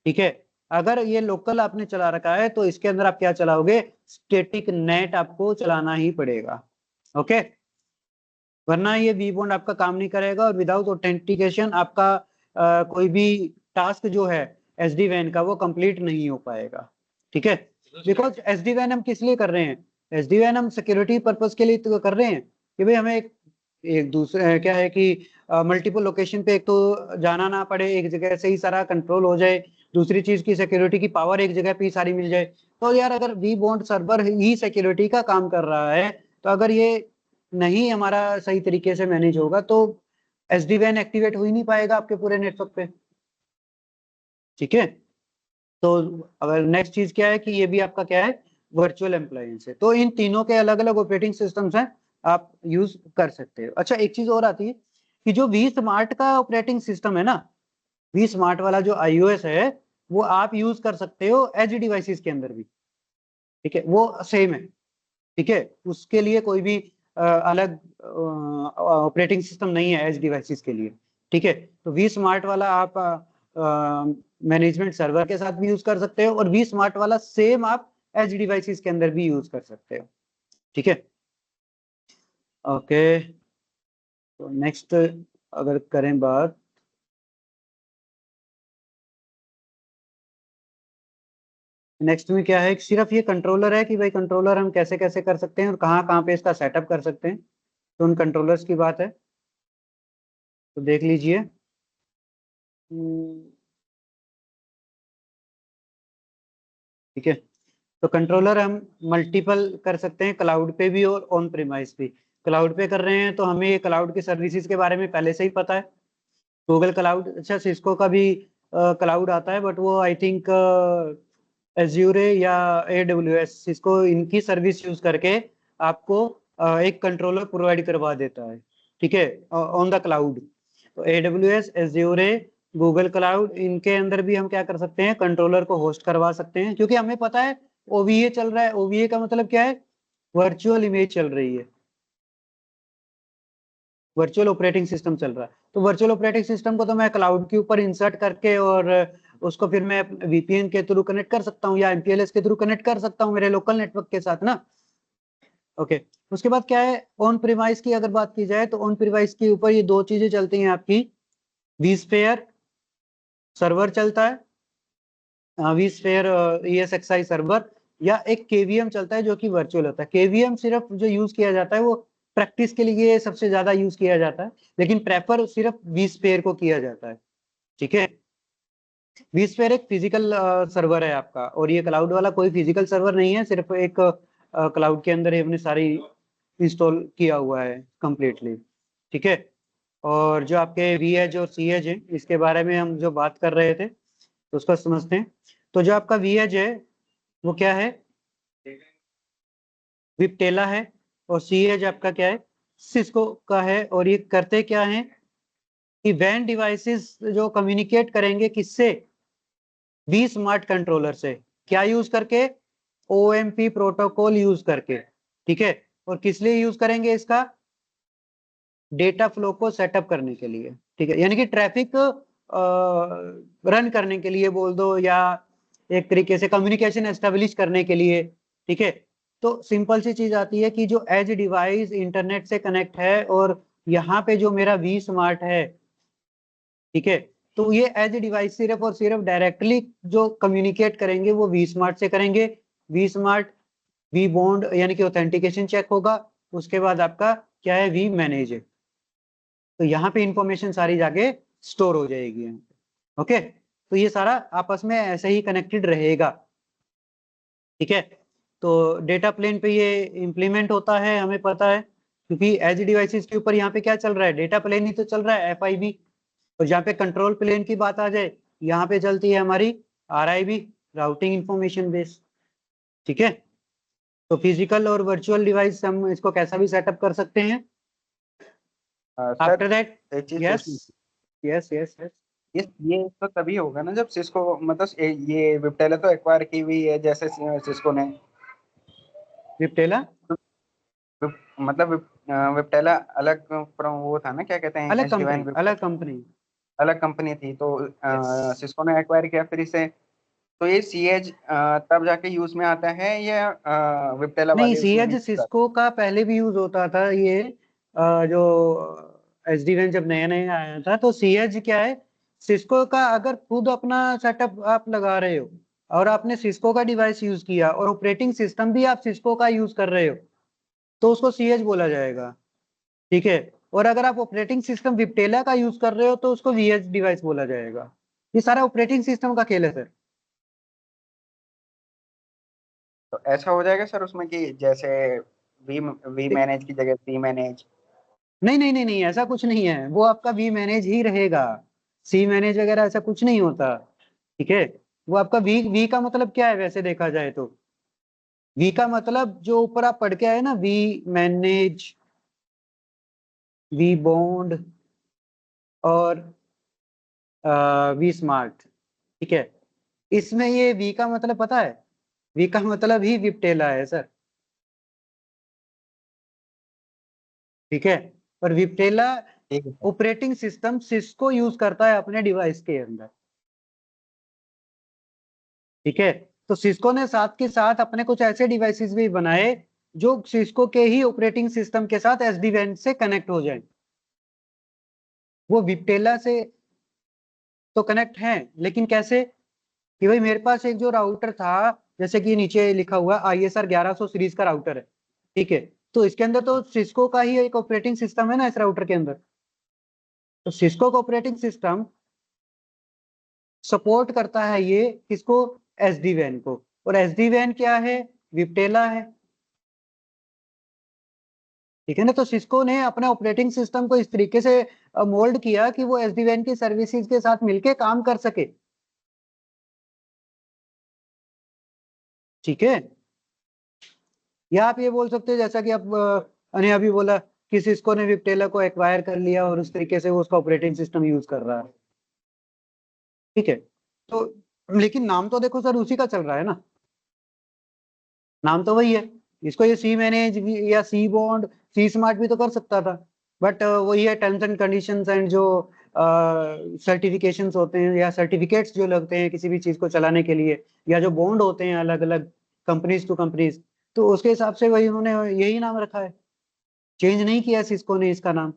ठीक है, अगर ये लोकल आपने चला रखा है तो इसके अंदर आप क्या चलाओगे, स्टैटिक नेट आपको चलाना ही पड़ेगा। ओके, वरना ये वी बॉन्ड आपका काम नहीं करेगा और विदाउट ऑथेंटिकेशन आपका कोई भी टास्क जो है एसडी वैन का वो कंप्लीट नहीं हो पाएगा। ठीक है, बिकॉज एसडी वैन हम किस लिए कर रहे हैं, एसडी वैन हम सिक्योरिटी पर्पस के लिए तो कर रहे हैं कि भाई हमें एक दूसरे क्या है कि मल्टीपल लोकेशन पे एक तो जाना ना पड़े, एक जगह से ही सारा कंट्रोल हो जाए, दूसरी चीज की सिक्योरिटी की पावर एक जगह पे ही सारी मिल जाए। तो यार अगर वी बॉन्ड सर्वर ही सिक्योरिटी का काम कर रहा है तो अगर ये नहीं हमारा सही तरीके से मैनेज होगा तो एसडी वैन एक्टिवेट हो ही नहीं पाएगा आपके पूरे नेटवर्क पे। ठीक है, तो अगर नेक्स्ट चीज क्या है कि ये भी आपका क्या है, वर्चुअल एम्प्लॉयंस है। तो इन तीनों के अलग अलग ऑपरेटिंग सिस्टम्स हैं, आप यूज कर सकते हो। अच्छा, एक चीज और आती है कि जो वी स्मार्ट का ऑपरेटिंग सिस्टम है ना, वी स्मार्ट वाला जो आईओएस है वो आप यूज कर सकते हो एज डिवाइसेस के अंदर भी। ठीक है, वो सेम है। ठीक है, उसके लिए कोई भी अलग ऑपरेटिंग सिस्टम नहीं है एज डिवाइसेस के लिए। ठीक है, तो वी स्मार्ट वाला आप मैनेजमेंट सर्वर के साथ भी यूज कर सकते हो और वी स्मार्ट वाला सेम आप एज डिवाइसेस के अंदर भी यूज कर सकते हो। ठीक है, ओके, तो नेक्स्ट अगर करें बात, नेक्स्ट में क्या है, सिर्फ ये कंट्रोलर है कि भाई कंट्रोलर हम कैसे कैसे कर सकते हैं और कहाँ कहाँ पे इसका सेटअप कर सकते हैं, तो उन कंट्रोलर्स की बात है। तो देख लीजिए, ठीक है, तो कंट्रोलर हम मल्टीपल कर सकते हैं, क्लाउड पे भी और ऑन प्रीमाइस भी। क्लाउड पे कर रहे हैं तो हमें ये क्लाउड की सर्विसेज के बारे में पहले से ही पता है, गूगल क्लाउड, अच्छा सिस्को का भी क्लाउड आता है बट वो आई थिंक एज्यूरे या AWS, सिस्को इनकी सर्विस यूज करके आपको एक कंट्रोलर प्रोवाइड करवा देता है। ठीक है, ऑन द क्लाउड। तो AWS, एज्यूरे, गूगल क्लाउड, इनके अंदर भी हम क्या कर सकते हैं, कंट्रोलर को होस्ट करवा सकते हैं, क्योंकि हमें पता है OVA चल रहा है। OVA का मतलब क्या है, वर्चुअल इमेज चल रही है, वर्चुअल ऑपरेटिंग सिस्टम चल रहा है। तो वर्चुअल ऑपरेटिंग सिस्टम को तो मैं क्लाउड के ऊपर इंसर्ट करके और उसको फिर मैं VPN के थ्रू कनेक्ट कर सकता हूँ या MPLS के थ्रू कनेक्ट कर सकता हूँ मेरे लोकल नेटवर्क के साथ ना। ओके, उसके बाद क्या है, ऑन प्रीमाइस की अगर बात की जाए तो ऑन प्रीमाइस के ऊपर ये दो चीजें चलती हैं आपकी, vSphere सर्वर चलता है, vSphere ESXi सर्वर, या एक KVM चलता है जो कि वर्चुअल होता है। KVM सिर्फ जो यूज किया जाता है वो प्रैक्टिस के लिए सबसे ज्यादा यूज किया जाता है, लेकिन प्रेफर सिर्फ vSphere को किया जाता है। ठीक है, vSphere एक फिजिकल सर्वर है आपका, और ये क्लाउड वाला कोई फिजिकल सर्वर नहीं है, सिर्फ एक क्लाउड के अंदर ही हमने सारी इंस्टॉल किया हुआ है कंप्लीटली। ठीक है, और जो आपके VEdge और CEdge है, इसके बारे में हम जो बात कर रहे थे तो उसको समझते हैं। तो जो आपका VEdge है वो क्या है, विपटेला है, और CEdge आपका क्या है, सिस्को का है। और ये करते क्या है कि वैन डिवाइसेस जो कम्युनिकेट करेंगे किससे, वी स्मार्ट कंट्रोलर से, क्या यूज करके, OMP प्रोटोकॉल यूज करके। ठीक है, और किस लिए यूज करेंगे इसका, डेटा फ्लो को सेटअप करने के लिए। ठीक है, यानी कि ट्रैफिक रन करने के लिए बोल दो, या एक तरीके से कम्युनिकेशन एस्टेब्लिश करने के लिए। ठीक है, तो सिंपल सी चीज आती है कि जो एज डिवाइस इंटरनेट से कनेक्ट है और यहाँ पे जो मेरा वी स्मार्ट है, ठीक है, तो ये एज डिवाइस सिर्फ और सिर्फ डायरेक्टली जो कम्युनिकेट करेंगे वो वी स्मार्ट से करेंगे। वी स्मार्ट, वी बॉन्ड यानी कि ऑथेंटिकेशन चेक होगा, उसके बाद आपका क्या है, वी मैनेज है, तो यहाँ पे इंफॉर्मेशन सारी जाके स्टोर हो जाएगी। ओके, तो ये सारा आपस में ऐसे ही कनेक्टेड रहेगा। ठीक है, तो डेटा प्लेन पे ये इम्प्लीमेंट होता है, हमें पता है, क्योंकि एज डिवाइसेस के ऊपर यहाँ पे क्या चल रहा है, डेटा प्लेन ही तो चल रहा है, FIB। और जहाँ पे कंट्रोल प्लेन की बात आ जाए यहाँ पे चलती है हमारी RIB, राउटिंग इंफॉर्मेशन बेस। ठीक है, तो फिजिकल और वर्चुअल डिवाइस हम इसको कैसा भी सेटअप कर सकते हैं। सर आफ्टर दैट एक चीज यस पूछनी यस यस यस ये तो तभी होगा ना जब सिस्को मतलब ये विप्टेला तो एक्वायर की हुई है जैसे सिस्को ने विप्टेला मतलब विप्टेला अलग वो था ना, क्या कहते हैं, अलग एच कंपनी, डिवाइन अलग कंपनी। अलग कंपनी थी, तो Yes. सिस्को ने एक्वायर किया फिर इसे। तो ये सीएज तब जाके यूज में आता है या विप्टेला नहीं, वाले उसमें सीएज भी? सिस्को का पहले भी यूज होता था। ये जो SD WAN जब नया नया आया था, तो सीएज क्या है, सिस्को का अगर खुद अपना सेटअप आप लगा रहे हो और आपने सिस्को का डिवाइस यूज किया और ऑपरेटिंग सिस्टम भी आप सिस्को का यूज कर रहे हो, तो उसको सीएज बोला जाएगा। ठीक है, और अगर आप ऑपरेटिंग सिस्टम विप्टेला का यूज कर रहे हो तो उसको VH डिवाइस बोला जाएगा। ये सारा ऑपरेटिंग सिस्टम का खेल है सर। तो ऐसा हो जाएगा सर उसमें कि जैसे वी वी मैनेज की जगह सी मैनेज? नहीं नहीं नहीं नहीं, ऐसा कुछ नहीं है, वो आपका वी मैनेज ही रहेगा। सी मैनेज वगैरह ऐसा कुछ नहीं होता। ठीक है, वो आपका वी का मतलब क्या है वैसे देखा जाए तो, वी का मतलब जो ऊपर आप पढ़ के आए ना, वी मैनेज, वी बॉन्ड और वी स्मार्ट। ठीक है, इसमें ये वी का मतलब पता है, वी का मतलब ही विप्टेला है सर। ठीक है, और विप्टेला ठीक है sir. Operating system Cisco use करता है अपने डिवाइस के अंदर। ठीक है, तो सिस्को ने साथ के साथ अपने कुछ ऐसे डिवाइसेस भी बनाए जो सिस्को के ही ऑपरेटिंग सिस्टम के साथ SD WAN से कनेक्ट हो जाए। वो विप्टेला से तो कनेक्ट है, लेकिन कैसे, कि भाई मेरे पास एक जो राउटर था, जैसे कि नीचे लिखा हुआ ISR 1100 सीरीज का राउटर है। ठीक है, तो इसके अंदर तो सिस्को का ही एक ऑपरेटिंग सिस्टम है ना इस राउटर के अंदर। तो सिस्को का ऑपरेटिंग सिस्टम सपोर्ट करता है ये किसको, SD WAN को। और SD WAN क्या है, विप्टेला है। ठीक है ना, तो सिस्को ने अपने ऑपरेटिंग सिस्टम को इस तरीके से मोल्ड किया कि वो SD WAN की सर्विसेज के साथ मिलके काम कर सके। ठीक है, या आप ये बोल सकते हैं जैसा कि आप ने अभी बोला कि सिस्को ने विप्टेला को एक्वायर कर लिया और उस तरीके से वो उसका ऑपरेटिंग सिस्टम यूज कर रहा है। ठीक है, तो लेकिन नाम तो देखो सर उसी का चल रहा है ना, नाम तो वही है। इसको ये सी मैनेज या सी बॉन्ड, सी स्मार्ट भी तो कर सकता था, बट वही है, टर्म्स एंड कंडीशंस एंड जो सर्टिफिकेशंस होते हैं या सर्टिफिकेट्स जो लगते हैं किसी भी चीज को चलाने के लिए, या जो बॉन्ड होते हैं अलग अलग कंपनीज टू कंपनीज, तो उसके हिसाब से वही उन्होंने यही नाम रखा है, चेंज नहीं किया सिस्को ने इसका नाम।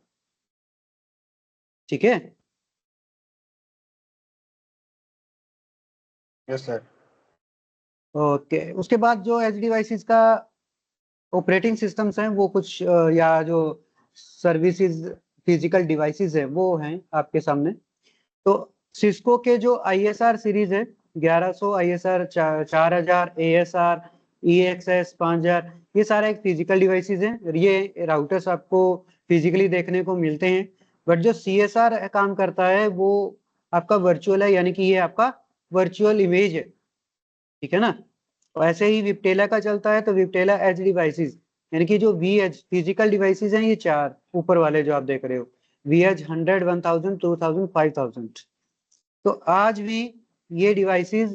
ठीक है, यस सर। ओके, उसके बाद जो एच डिवाइसेस का ऑपरेटिंग सिस्टम्स हैं वो कुछ या जो सर्विसेज फिजिकल डिवाइसेस है वो हैं आपके सामने। तो सिस्को के जो ISR सीरीज है 1100, ISR 4000, ASR, EXS 5000, ये सारे एक फिजिकल डिवाइसेस हैं। ये राउटर्स आपको फिजिकली देखने को मिलते हैं, बट जो CSR काम करता है वो आपका वर्चुअल है, यानी कि ये आपका वर्चुअल इमेज है। ठीक है ना, और ऐसे ही विप्टेला का चलता है, तो विप्टेला एज डिवाइसेस, यानी कि जो VH फिजिकल डिवाइसेस हैं, ये चार ऊपर वाले जो आप देख रहे हो, VH 100, 1000, 2000, 5000। तो आज भी ये डिवाइसेस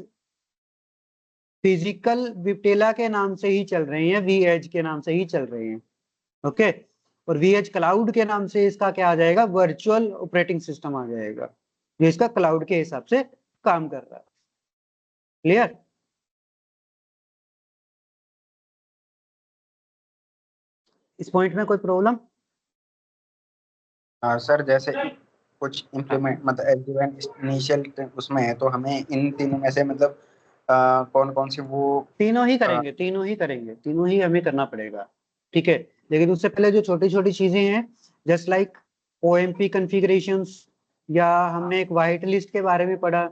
फिजिकल विप्टेला के नाम से ही चल रहे हैं, VH के नाम से ही चल रहे हैं। ओके, और VH क्लाउड के नाम से इसका क्या आ जाएगा, वर्चुअल ऑपरेटिंग सिस्टम आ जाएगा, जो इसका क्लाउड के हिसाब से काम कर रहा है। क्लियर? इस पॉइंट में कोई प्रॉब्लम? सर जैसे कुछ इम्प्लीमेंट मतलब एसडीएन इनिशियल उसमें है, तो हमें इन तीनों में से मतलब कौन कौन सी वो तीनों ही अ, करेंगे, तीनों ही करेंगे, तीनों ही हमें करना पड़ेगा। ठीक है, लेकिन उससे पहले जो छोटी छोटी चीजें हैं, जस्ट लाइक OMP कॉन्फ़िगरेशंस, या हमने एक व्हाइट लिस्ट के बारे में पढ़ा,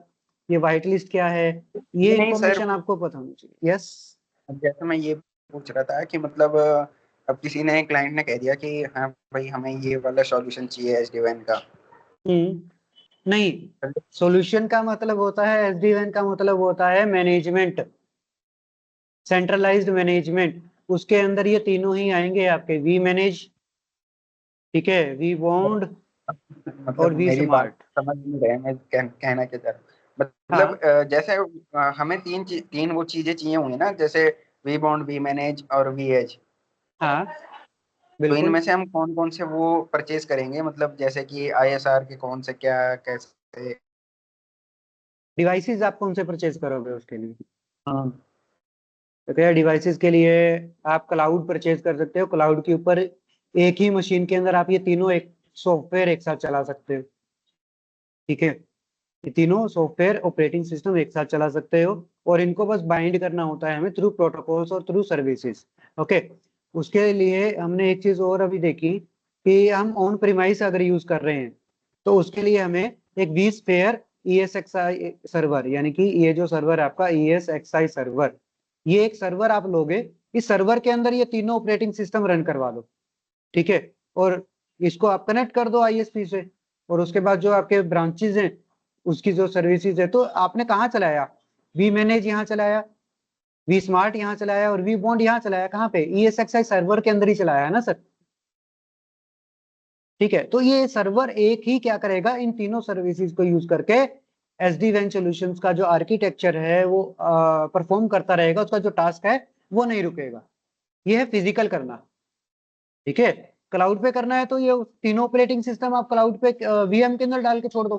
ये व्हाइट लिस्ट क्या है, ये नहीं सर, इंफॉर्मेशन आपको पता होनी चाहिए। यस, जैसे मैं ये पूछ रहा था कि मतलब अब किसी ने क्लाइंट ने कह दिया कि हाँ भाई हमें ये वाला सॉल्यूशन चाहिए एसडीएन का, हम्म, नहीं, सॉल्यूशन का मतलब होता है, SD-WAN का मतलब होता है मैनेजमेंट, सेंट्रलाइज्ड मैनेजमेंट। उसके अंदर ये तीनों ही आएंगे आपके, वी मैनेज, ठीक है, वी बॉन्ड मतलब और वी मेरी बात स्मार्ट। समझ नहीं रहे, मैं कहना क्या चाह रहा हूँ। मतलब हाँ जैसे हमें तीन वो चीजें चाहिए होंगी ना, जैसे वी बॉन्ड, वी मैनेज और वी एज। हाँ तो बिल्कुल। इनमें से हम कौन कौन से वो परचेज करेंगे, मतलब जैसे कि ISR के कौन से, क्या कैसे? डिवाइसेस आप कौन से परचेज करोगे उसके लिए? हाँ। तो क्या डिवाइसेस के लिए आप क्लाउड परचेज कर सकते हो। क्लाउड के ऊपर एक ही मशीन के अंदर आप ये तीनों एक सॉफ्टवेयर एक साथ चला सकते हो, ठीक है। ये तीनों सॉफ्टवेयर ऑपरेटिंग सिस्टम एक साथ चला सकते हो, और इनको बस बाइंड करना होता है हमें थ्रू प्रोटोकॉल्स और थ्रू सर्विसेज। ओके, उसके लिए हमने एक चीज और अभी देखी कि हम ऑन प्रीमाइस अगर यूज कर रहे हैं तो उसके लिए हमें एक vSphere ESXi सर्वर, यानी कि ये जो सर्वर है आपका ESXi सर्वर, ये एक सर्वर आप लोगे, इस सर्वर के अंदर ये तीनों ऑपरेटिंग सिस्टम रन करवा लो, ठीक है। और इसको आप कनेक्ट कर दो ISP से, और उसके बाद जो आपके ब्रांचेज हैं उसकी जो सर्विसेज है, तो आपने कहाँ चलाया, वी मैनेज यहाँ चलाया, वी स्मार्ट यहाँ चलाया, और वी बॉन्ड यहाँ चलाया, कहाँ पे, ESXi सर्वर के अंदर ही चलाया है ना सर, ठीक है। तो ये सर्वर एक ही क्या करेगा, इन तीनों सर्विसेज को यूज करके SD-WAN सॉल्यूशंस का जो आर्किटेक्चर है वो परफॉर्म करता रहेगा, उसका जो टास्क है वो नहीं रुकेगा। ये है फिजिकल करना, ठीक है। क्लाउड पे करना है तो ये तीनों ऑपरेटिंग सिस्टम आप क्लाउड पे VM के अंदर डाल के छोड़ दो,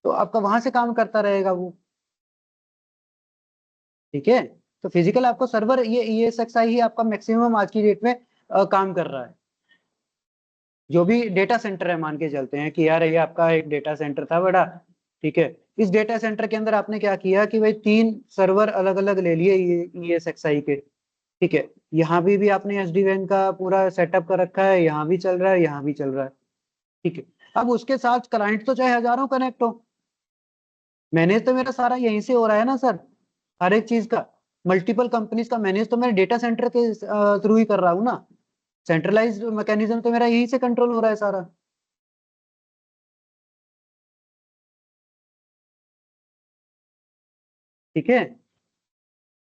तो आपका वहां से काम करता रहेगा वो, ठीक है। तो फिजिकल आपको सर्वर ये ESXi ही आपका मैक्सिमम आज की डेट में काम कर रहा है। जो भी डेटा सेंटर है, मान के चलते हैं कि यार ये आपका एक डेटा सेंटर था बड़ा, ठीक है। इस डेटा सेंटर के अंदर आपने क्या किया कि भाई 3 सर्वर अलग अलग ले लिए ये ESXi के, ठीक है। यहाँ भी आपने SD-WAN का पूरा सेटअप कर रखा है, यहाँ भी चल रहा है, यहाँ भी चल रहा है, ठीक है। अब उसके साथ क्लाइंट तो चाहे हजारों कनेक्ट हो, मैनेज तो मेरा सारा यहीं से हो रहा है ना सर, हर एक चीज का, मल्टीपल कंपनीज का मैनेज तो मैं डेटा सेंटर के थ्रू ही कर रहा हूँ ना, सेंट्रलाइज्ड मैकेनिज्म तो मेरा यहीं से कंट्रोल हो रहा है सारा, ठीक है।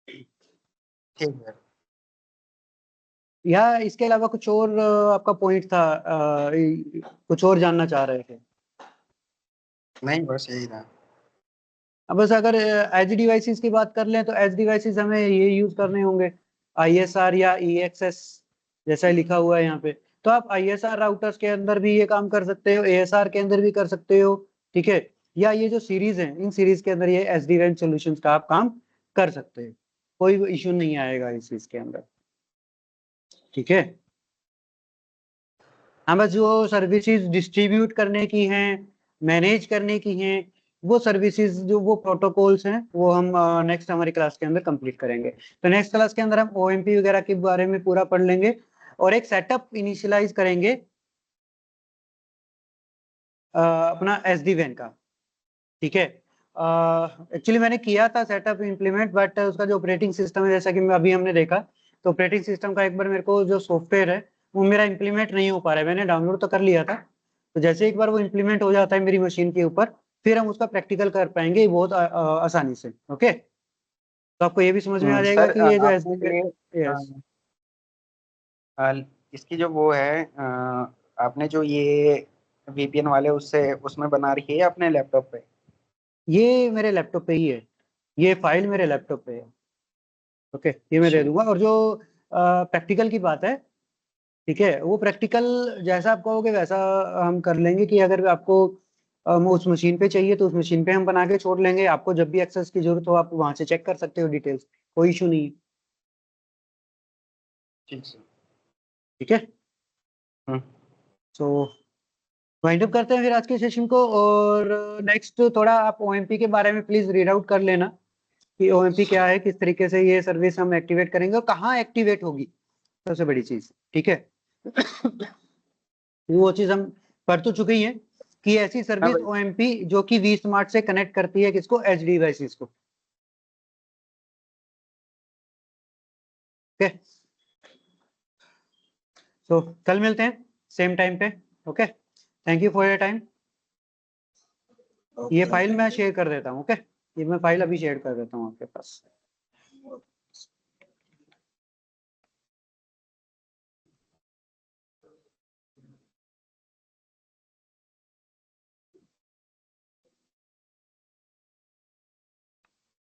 ठीक है। या इसके अलावा कुछ और आपका पॉइंट था, कुछ और जानना चाह रहे थे? नहीं, बस यही था। अब बस अगर एज डिवाइसेस की बात कर लें तो एज डिवाइसेस हमें ये यूज करने होंगे ISR या EXS, जैसा लिखा हुआ है यहाँ पे। तो आप ISR राउटर्स के अंदर भी ये काम कर सकते हो, ASR के अंदर भी कर सकते हो, ठीक है। या ये जो सीरीज है, इन सीरीज के अंदर ये SD-WAN सॉल्यूशंस का आप काम कर सकते हो, कोई इश्यू नहीं आएगा इस चीज के अंदर, ठीक है। हाँ, बस जो सर्विसेज डिस्ट्रीब्यूट करने की हैं, मैनेज करने की हैं, वो सर्विसेज जो वो प्रोटोकॉल्स हैं वो हम नेक्स्ट हमारी क्लास के अंदर कंप्लीट करेंगे। तो नेक्स्ट क्लास के अंदर हम OMP वगैरह के बारे में पूरा पढ़ लेंगे, और एक सेटअप इनिशियलाइज करेंगे अपना SD-WAN का, ठीक है। एक्चुअली मैंने किया था सेटअप इम्प्लीमेंट, बट उसका जो ऑपरेटिंग सिस्टम है, जैसा कि अभी हमने देखा, तो ऑपरेटिंग सिस्टम का एक बार मेरे को जो सॉफ्टवेयर है वो मेरा इम्प्लीमेंट नहीं हो पा रहा है। मैंने डाउनलोड तो कर लिया था, तो जैसे एक बार वो इम्प्लीमेंट हो जाता है मेरी मशीन के ऊपर, फिर हम उसका प्रैक्टिकल कर पाएंगे बहुत आसानी से। ओके, तो आपको ये भी समझ में आ जाएगा सर, कि ये जो आपने SD, ये यस, अ, इसकी जो वो है, आपने जो ये VPN वाले उससे उसमें बना रखी है अपने लैपटॉप पे? ये मेरे लैपटॉप पे ही है, ये फाइल मेरे लैपटॉप पे है। ओके, ये मैं दे अच्छा। दूंगा। और जो प्रैक्टिकल की बात है, ठीक है, वो प्रैक्टिकल जैसा आप कहोगे वैसा हम कर लेंगे, कि अगर आपको उस मशीन पे चाहिए तो उस मशीन पे हम बना के छोड़ लेंगे, आपको जब भी एक्सेस की जरूरत हो आप वहां से चेक कर सकते हो डिटेल्स, कोई इशू नहीं है, ठीक सर। ठीक है। हम्म। सो वाइंड अप करते हैं फिर आज के सेशन को, और नेक्स्ट थोड़ा आप OMP के बारे में प्लीज रीड आउट कर लेना कि OMP क्या है, किस तरीके से ये सर्विस हम एक्टिवेट करेंगे और कहाँ एक्टिवेट होगी, सबसे बड़ी चीज, ठीक है। वो चीज हम कर तो चुके ही हैं कि ऐसी हाँ सर्विस भाई। OMP जो कि V स्मार्ट से कनेक्ट करती है किसको, एज डिवाइसेस को, ओके। सो कल मिलते हैं सेम टाइम पे, okay. Thank you for your time. ये Okay, फाइल मैं thank you. शेयर कर देता हूँ। ओके, ये मैं फाइल अभी शेयर कर देता हूँ आपके पास।